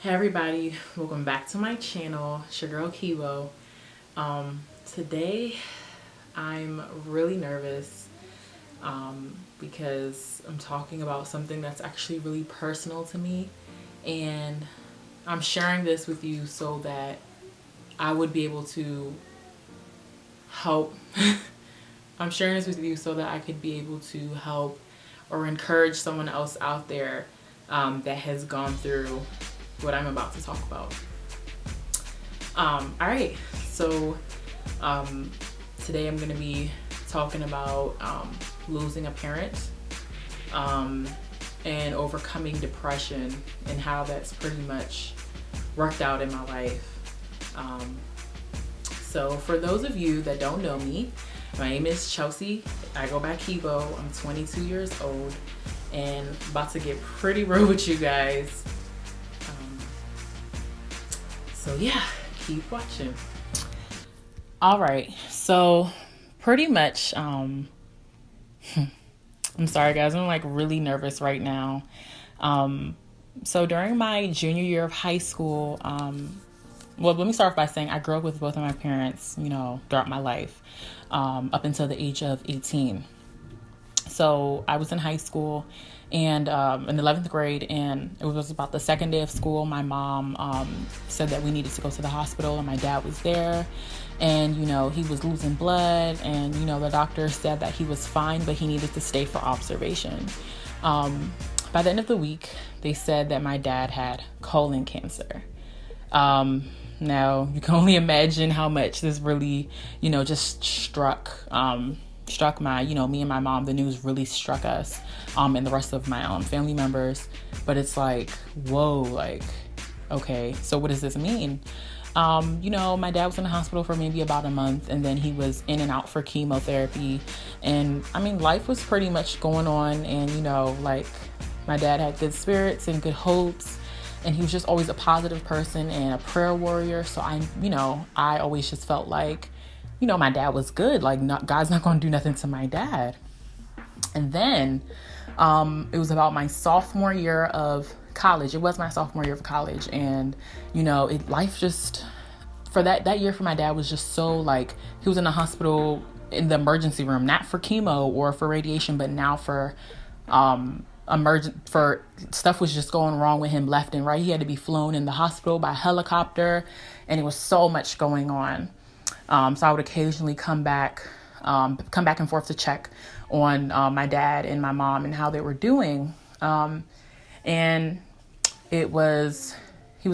Hey everybody, welcome back to my channel. It's your girl Kibo. Today I'm really nervous because I'm talking about something that's actually really personal to me, and I'm sharing this with you so that I would be able to help. I'm sharing this with you so that I could be able to help or encourage someone else out there that has gone through what I'm about to talk about. All right, so today I'm going to be talking about losing a parent and overcoming depression and how that's pretty much worked out in my life. So for those of you that don't know me, my name is Chelsea. I go by Kibo. I'm 22 years old and about to get pretty real with you guys. So yeah, keep watching. All right, so pretty much, I'm sorry guys, I'm like really nervous right now. So during my junior year of high school, well, let me start by saying I grew up with both of my parents, throughout my life, up until the age of 18. So I was in high school and in 11th grade, and it was about the second day of school. My mom said that we needed to go to the hospital, and my dad was there, and he was losing blood, and the doctor said that he was fine, but he needed to stay for observation. By the end of the week, they said that my dad had colon cancer. Now you can only imagine how much this really just struck my, me and my mom. The news really struck us, and the rest of my family members. But it's like, whoa, like, okay, so what does this mean? My dad was in the hospital for maybe about a month, and then he was in and out for chemotherapy. And I mean, life was pretty much going on, and like, my dad had good spirits and good hopes, and he was just always a positive person and a prayer warrior. So I always just felt like, my dad was good. Like, God's not going to do nothing to my dad. And then it was about my sophomore year of college. It was my sophomore year of college. And, life just, for that year for my dad was just so, like, he was in the hospital in the emergency room, not for chemo or for radiation, but now for for stuff was just going wrong with him left and right. He had to be flown in the hospital by helicopter, and it was so much going on. So I would occasionally come back and forth to check on my dad and my mom and how they were doing. And he was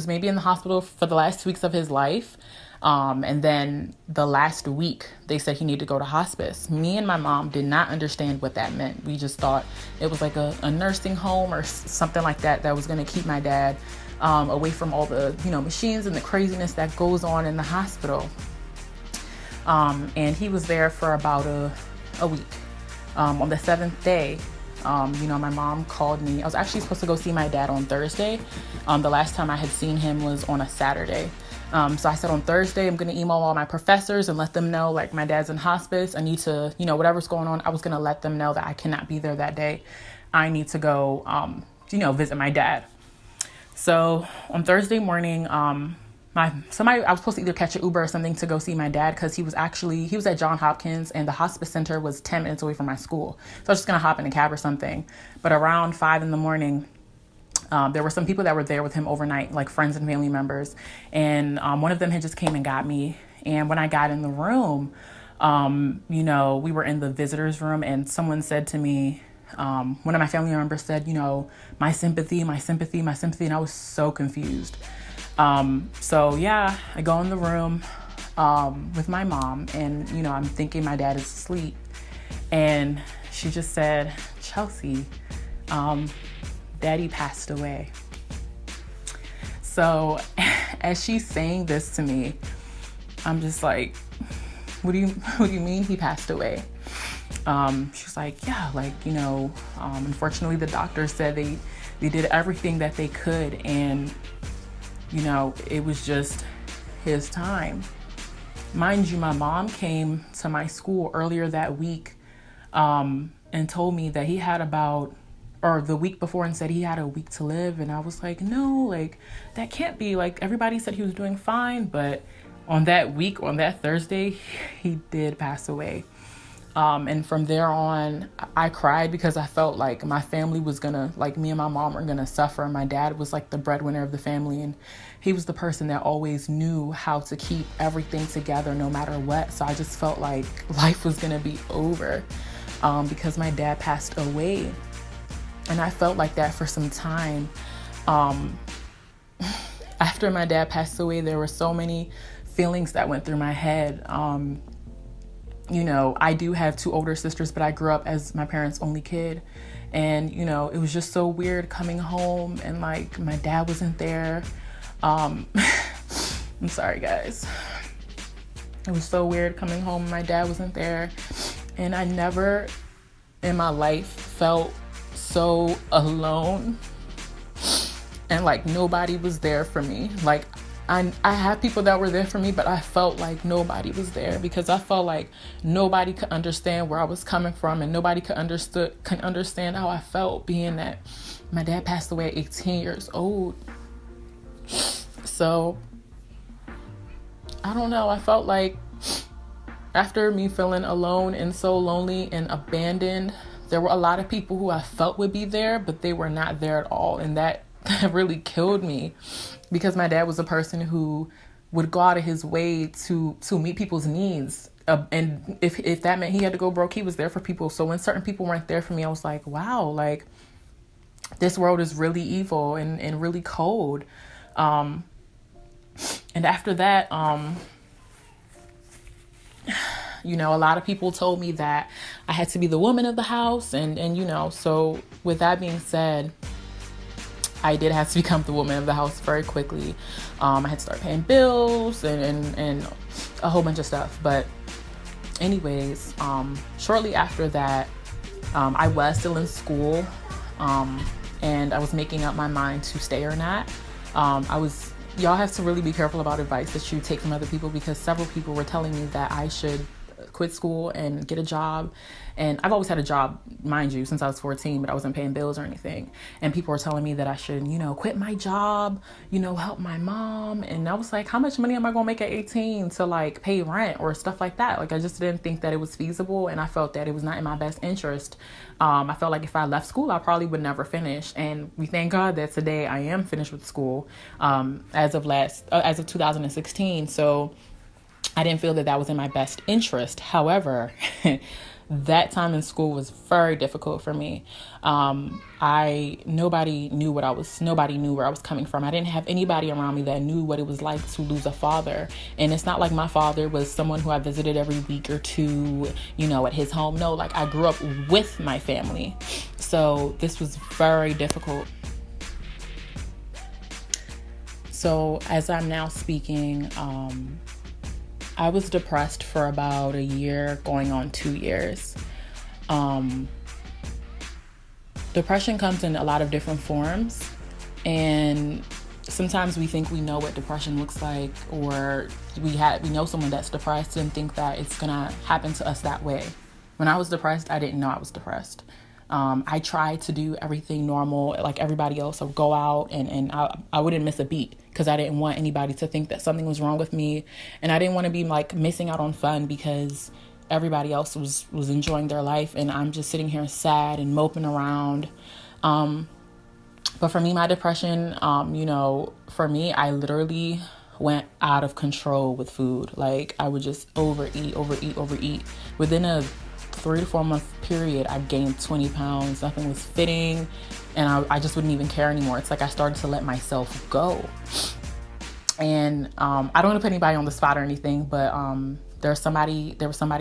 maybe in the hospital for the last 2 weeks of his life. And then the last week they said he needed to go to hospice. Me and my mom did not understand what that meant. We just thought it was like a nursing home or something like that was going to keep my dad away from all the, machines and the craziness that goes on in the hospital. And he was there for about a week. On the 7th day, my mom called me. I was actually supposed to go see my dad on Thursday. The last time I had seen him was on a Saturday. So I said on Thursday, I'm going to email all my professors and let them know, like, my dad's in hospice. I need to, whatever's going on, I was going to let them know that I cannot be there that day. I need to go, visit my dad. So on Thursday morning, I was supposed to either catch an Uber or something to go see my dad, because he was at Johns Hopkins, and the hospice center was 10 minutes away from my school. So I was just going to hop in a cab or something. But around 5 a.m, there were some people that were there with him overnight, like friends and family members. And one of them had just came and got me. And when I got in the room, we were in the visitor's room, and someone said to me, one of my family members said, my sympathy. And I was so confused. So yeah, I go in the room with my mom, and I'm thinking my dad is asleep, and she just said, Chelsea, Daddy passed away. So as she's saying this to me, I'm just like, what do you mean he passed away? She's like, yeah, like, unfortunately the doctor said they did everything that they could, and it was just his time. Mind you, my mom came to my school earlier that week and told me that he had about or the week before and said he had a week to live. And I was like, no, like that can't be. Like everybody said he was doing fine. But on that week, on that Thursday, he did pass away. And from there on, I cried because I felt like my family was gonna, like me and my mom were gonna suffer. My dad was like the breadwinner of the family, and he was the person that always knew how to keep everything together no matter what. So I just felt like life was gonna be over because my dad passed away. And I felt like that for some time. After my dad passed away, there were so many feelings that went through my head. You know, I do have 2 older sisters, but I grew up as my parents' only kid. And, you know, it was just so weird coming home and like my dad wasn't there. I'm sorry, guys. It was so weird coming home and my dad wasn't there. And I never in my life felt so alone and like nobody was there for me. Like I had people that were there for me, but I felt like nobody was there because I felt like nobody could understand where I was coming from, and nobody could understand how I felt, being that my dad passed away at 18 years old. So I don't know. I felt like after me feeling alone and so lonely and abandoned, there were a lot of people who I felt would be there, but they were not there at all. And that really killed me because my dad was a person who would go out of his way to meet people's needs. And if that meant he had to go broke, he was there for people. So when certain people weren't there for me, I was like, wow, like this world is really evil and really cold. And after that, you know, a lot of people told me that I had to be the woman of the house. And you know, so with that being said, I did have to become the woman of the house very quickly. I had to start paying bills and a whole bunch of stuff. But anyways, shortly after that, I was still in school, and I was making up my mind to stay or not. Y'all have to really be careful about advice that you take from other people, because several people were telling me that I should quit school and get a job. And I've always had a job, mind you, since I was 14, but I wasn't paying bills or anything. And people were telling me that I should, you know, quit my job, you know, help my mom. And I was like, how much money am I going to make at 18 to like pay rent or stuff like that? Like, I just didn't think that it was feasible. And I felt that it was not in my best interest. I felt like if I left school, I probably would never finish. And we thank God that today I am finished with school, as of 2016. So I didn't feel that that was in my best interest. However, that time in school was very difficult for me. Nobody knew where I was coming from. I didn't have anybody around me that knew what it was like to lose a father. And it's not like my father was someone who I visited every week or two, you know, at his home. No, like I grew up with my family. So this was very difficult. So as I'm now speaking, I was depressed for about a year, going on 2 years. Depression comes in a lot of different forms, and sometimes we think we know what depression looks like, or we know someone that's depressed and think that it's gonna happen to us that way. When I was depressed, I didn't know I was depressed. I tried to do everything normal like everybody else. I would go out and I wouldn't miss a beat because I didn't want anybody to think that something was wrong with me. And I didn't want to be like missing out on fun because everybody else was enjoying their life. And I'm just sitting here sad and moping around. But for me, my depression, for me, I literally went out of control with food. Like I would just overeat. Within a 3 to 4 month period, I gained 20 pounds. Nothing was fitting, and I just wouldn't even care anymore. It's like I started to let myself go. And I don't want to put anybody on the spot or anything, but there was somebody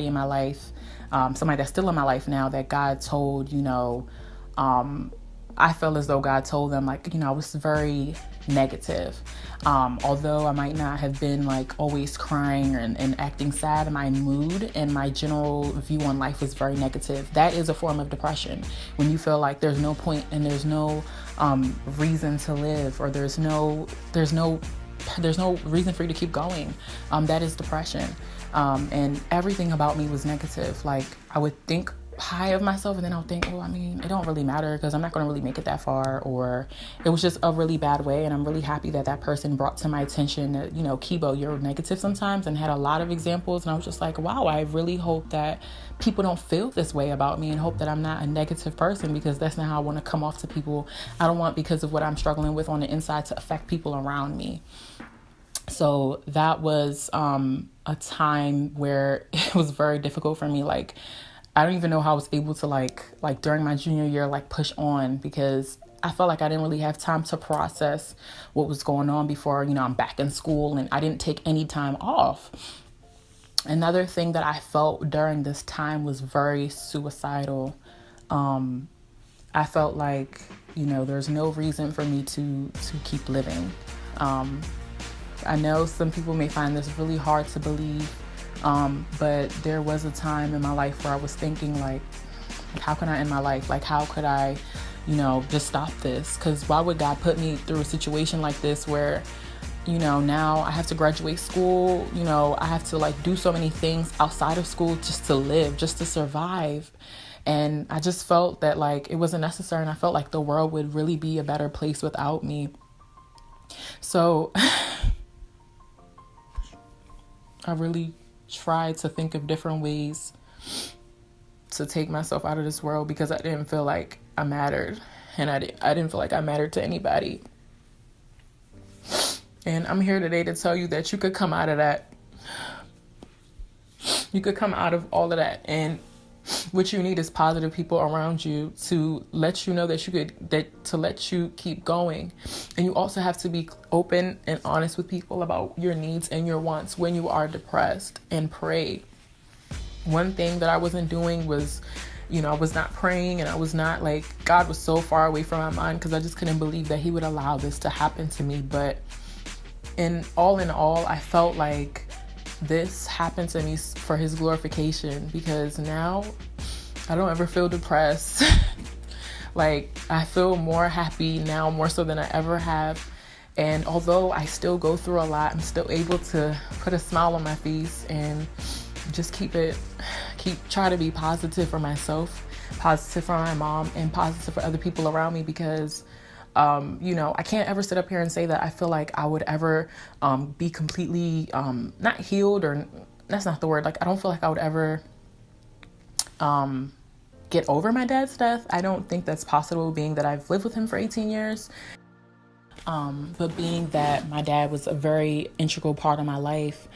in my life, somebody that's still in my life now, that God told, I feel as though God told them, like, I was very negative. Although I might not have been like always crying and acting sad, my mood and my general view on life was very negative. That is a form of depression. When you feel like there's no point and there's no reason to live, or there's no reason for you to keep going. That is depression. And everything about me was negative. Like I would think high of myself, and then I'll think, oh, I mean, it don't really matter because I'm not going to really make it that far, or it was just a really bad way. And I'm really happy that that person brought to my attention that, you know, Kibo, you're negative sometimes, and had a lot of examples. And I was just like, wow, I really hope that people don't feel this way about me, and hope that I'm not a negative person, because that's not how I want to come off to people. I don't want, because of what I'm struggling with on the inside, to affect people around me. So that was a time where it was very difficult for me. Like, I don't even know how I was able to like during my junior year, like push on, because I felt like I didn't really have time to process what was going on before, you know, I'm back in school, and I didn't take any time off. Another thing that I felt during this time was very suicidal. I felt like, you know, there's no reason for me to keep living. I know some people may find this really hard to believe, but there was a time in my life where I was thinking, like, how can I end my life? Like, how could I, you know, just stop this? Because why would God put me through a situation like this where, you know, now I have to graduate school, you know, I have to like do so many things outside of school just to live, just to survive. And I just felt that like it wasn't necessary, and I felt like the world would really be a better place without me. So I really tried to think of different ways to take myself out of this world, because I didn't feel like I mattered, and I didn't feel like I mattered to anybody. And I'm here today to tell you that you could come out of that. You could come out of all of that, and what you need is positive people around you to let you know to let you keep going. And you also have to be open and honest with people about your needs and your wants when you are depressed, and pray. One thing that I wasn't doing was, you know, I was not praying, and I was not like, God was so far away from my mind, because I just couldn't believe that he would allow this to happen to me. But in all, I felt like this happened to me for his glorification, because now I don't ever feel depressed. Like, I feel more happy now, more so than I ever have. And although I still go through a lot, I'm still able to put a smile on my face and just try to be positive for myself, positive for my mom, and positive for other people around me, because you know, I can't ever sit up here and say that I feel like I would ever be completely not healed, or that's not the word. Like, I don't feel like I would ever get over my dad's death. I don't think that's possible, being that I've lived with him for 18 years. But being that my dad was a very integral part of my life,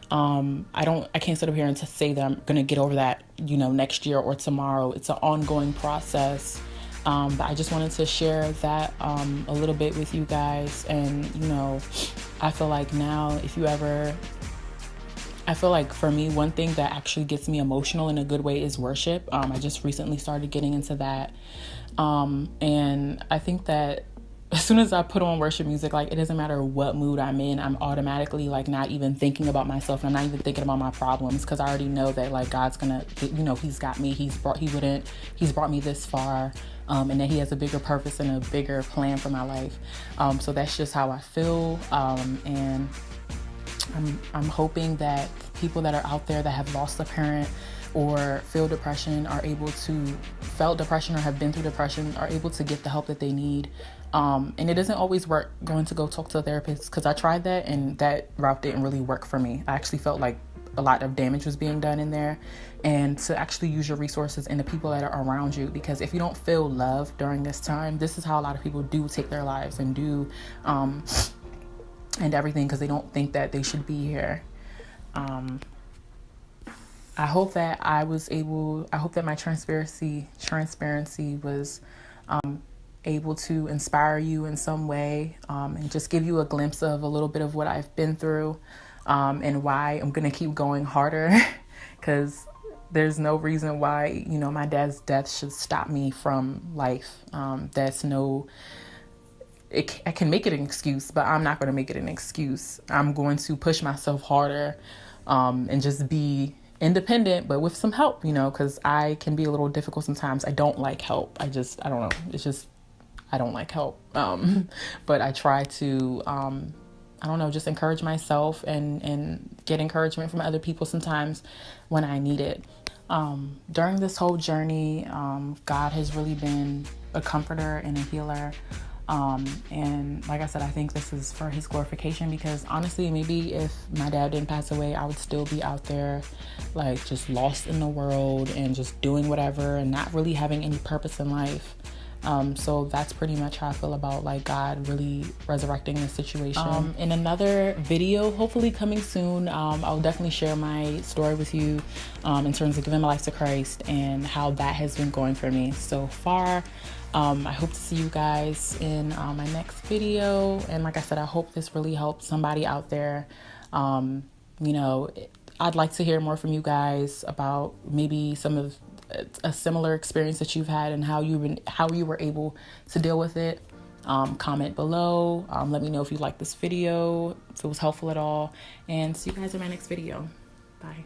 I can't sit up here and to say that I'm going to get over that, you know, next year or tomorrow. It's an ongoing process. But I just wanted to share that a little bit with you guys. And, you know, I feel like now, I feel like for me, one thing that actually gets me emotional in a good way is worship. I just recently started getting into that. And I think that as soon as I put on worship music, like, it doesn't matter what mood I'm in, I'm automatically like not even thinking about myself. I'm not even thinking about my problems, because I already know that like God's gonna, you know, he's got me. He's brought me this far, and that he has a bigger purpose and a bigger plan for my life. So that's just how I feel. And I'm hoping that people that are out there that have lost a parent or felt depression or have been through depression are able to get the help that they need. And it doesn't always work going to go talk to a therapist, because I tried that and that route didn't really work for me. I actually felt like a lot of damage was being done in there, and to actually use your resources and the people that are around you, because if you don't feel love during this time, this is how a lot of people do take their lives and do and everything, because they don't think that they should be here. I hope that my transparency was able to inspire you in some way, and just give you a glimpse of a little bit of what I've been through, and why I'm going to keep going harder, because there's no reason why, you know, my dad's death should stop me from life. I can make it an excuse, but I'm not going to make it an excuse. I'm going to push myself harder, and just be independent, but with some help, you know, because I can be a little difficult sometimes. I don't like help. I don't know. It's just, I don't like help. But I try to, just encourage myself and get encouragement from other people sometimes when I need it. During this whole journey, God has really been a comforter and a healer. And like I said, I think this is for his glorification, because honestly, maybe if my dad didn't pass away, I would still be out there like just lost in the world and just doing whatever and not really having any purpose in life. So that's pretty much how I feel about like God really resurrecting the situation. In another video, hopefully coming soon, I'll definitely share my story with you in terms of giving my life to Christ and how that has been going for me so far. I hope to see you guys in my next video. And like I said, I hope this really helps somebody out there. I'd like to hear more from you guys about maybe some of a similar experience that you've had and how you were able to deal with it. Comment below. Let me know if you liked this video, if it was helpful at all, and see you guys in my next video. Bye.